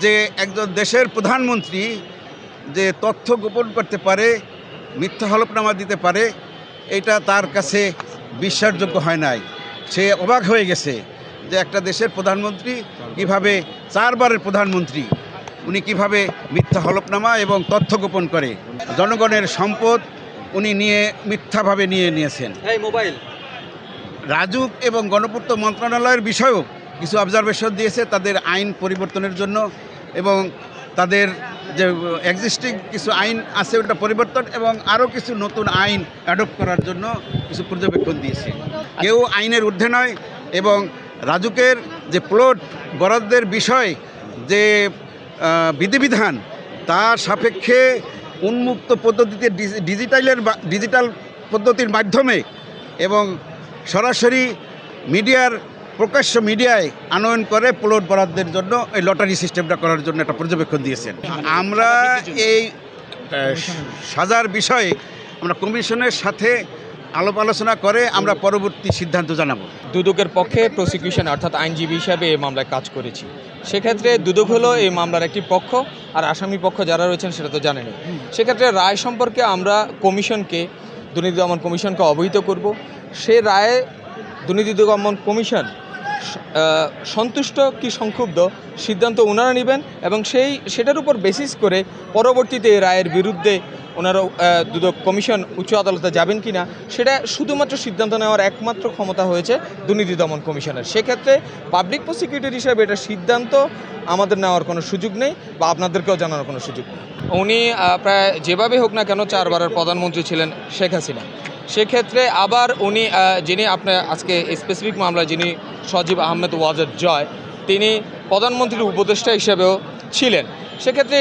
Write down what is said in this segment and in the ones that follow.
যে একজন দেশের প্রধানমন্ত্রী যে তথ্য গোপন করতে পারে, মিথ্যা হলফনামা দিতে পারে, এটা তার কাছে বিশ্বাসযোগ্য হয় নাই। সে অবাক হয়ে গেছে যে একটা দেশের প্রধানমন্ত্রী কিভাবে, 4 বারের প্রধানমন্ত্রী, উনি কিভাবে মিথ্যা হলফনামা এবং তথ্য গোপন করে। জনগণের সম্পদ উনি মিথ্যাভাবে নিয়েছেন। মোবাইল রাজুক এবং গণপূর্ত মন্ত্রণালয়ের বিষয়েও কিছু অবজারভেশন দিয়েছে তাদের আইন পরিবর্তনের জন্য, এবং তাদের যে এক্সিস্টিং কিছু আইন আছে ওটা পরিবর্তন এবং আরও কিছু নতুন আইন অ্যাডপ্ট করার জন্য কিছু পর্যবেক্ষণ দিয়েছে। কেউ আইনের ঊর্ধ্বে নয়, এবং রাজুকের যে প্লট বরাদ্দের বিষয় যে বিধিবিধান তার সাপেক্ষে উন্মুক্ত পদ্ধতিতে ডিজিটাল পদ্ধতির মাধ্যমে এবং সরাসরি প্রকাশ্য মিডিয়ায় আনয়ন করে প্লট বরাদ্দের জন্য এই লটারি সিস্টেমটা করার জন্য একটা পর্যবেক্ষণ দিয়েছেন। আমরা এই সাজার বিষয়ে আমরা কমিশনের সাথে আলোচনা করে আমরা পরবর্তী সিদ্ধান্ত জানাবো। দুদকের পক্ষে প্রসিকিউশন অর্থাৎ আইনজীবী হিসাবে এই মামলায় কাজ করেছি। সেক্ষেত্রে দুদক হলো এই মামলার একটি পক্ষ, আর আসামি পক্ষ যারা রয়েছেন সেটা তো জানেনই। সেক্ষেত্রে রায় সম্পর্কে আমরা দুর্নীতি দমন কমিশনকে অবহিত করব। সে রায়ে দুর্নীতি দমন কমিশন সন্তুষ্ট কি সংক্ষুব্ধ সিদ্ধান্ত ওনারা নেবেন, এবং সেটার উপর বেসিস করে পরবর্তীতে এই রায়ের বিরুদ্ধে ওনারা দুদক কমিশন উচ্চ আদালতে যাবেন কি না সেটা শুধুমাত্র সিদ্ধান্ত নেওয়ার একমাত্র ক্ষমতা হয়েছে দুর্নীতি দমন কমিশনের। সেক্ষেত্রে পাবলিক প্রসিকিউটর হিসাবে এটা সিদ্ধান্ত আমাদের নেওয়ার কোনো সুযোগ নেই, বা আপনাদেরকেও জানানোর কোনো সুযোগ নেই। উনি প্রায় যেভাবে হোক না কেন 4 বারের প্রধানমন্ত্রী ছিলেন শেখ হাসিনা। সেক্ষেত্রে আবার উনি যিনি আপনার আজকে স্পেসিফিক মামলায় যিনি সজীব আহমেদ ওয়াজেদ জয়, তিনি প্রধানমন্ত্রীর উপদেষ্টা হিসেবেও ছিলেন। সেক্ষেত্রে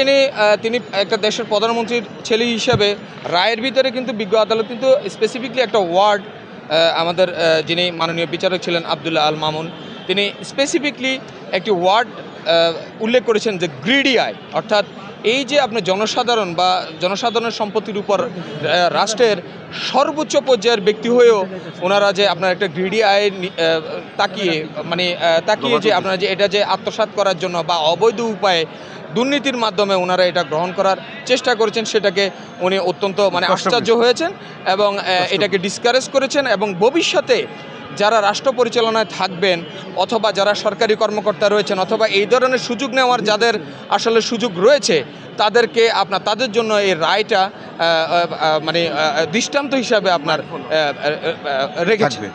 তিনি একটা দেশের প্রধানমন্ত্রীর ছেলে হিসাবে রায়ের ভিতরে কিন্তু বিজ্ঞ আদালত কিন্তু স্পেসিফিকলি একটা ওয়ার্ড, আমাদের যিনি মাননীয় বিচারক ছিলেন আবদুল্লাহ আল মামুন, তিনি স্পেসিফিকলি একটি ওয়ার্ড উল্লেখ করেছেন যে গ্রিডি আই, অর্থাৎ এই যে আপনার জনসাধারণের সম্পত্তির উপর রাষ্ট্রের সর্বোচ্চ পর্যায়ের ব্যক্তি হয়েও ওনারা যে আপনার একটা গ্রিডি আয় তাকিয়ে যে আপনারা যে এটা যে আত্মসাৎ করার জন্য বা অবৈধ উপায়ে দুর্নীতির মাধ্যমে ওনারা এটা গ্রহণ করার চেষ্টা করেছেন, সেটাকে উনি অত্যন্ত আশ্চর্য হয়েছেন এবং এটাকে ডিসকারেজ করেছেন। এবং ভবিষ্যতে যারা রাষ্ট্র পরিচালনায় থাকবেন অথবা যারা সরকারি কর্মকর্তা রয়েছেন অথবা এই ধরনের সুযোগ নেওয়ার যাদের আসলে সুযোগ রয়েছে তাদের জন্য এই রায়টা দৃষ্টান্ত হিসাবে আপনার রেখেছে।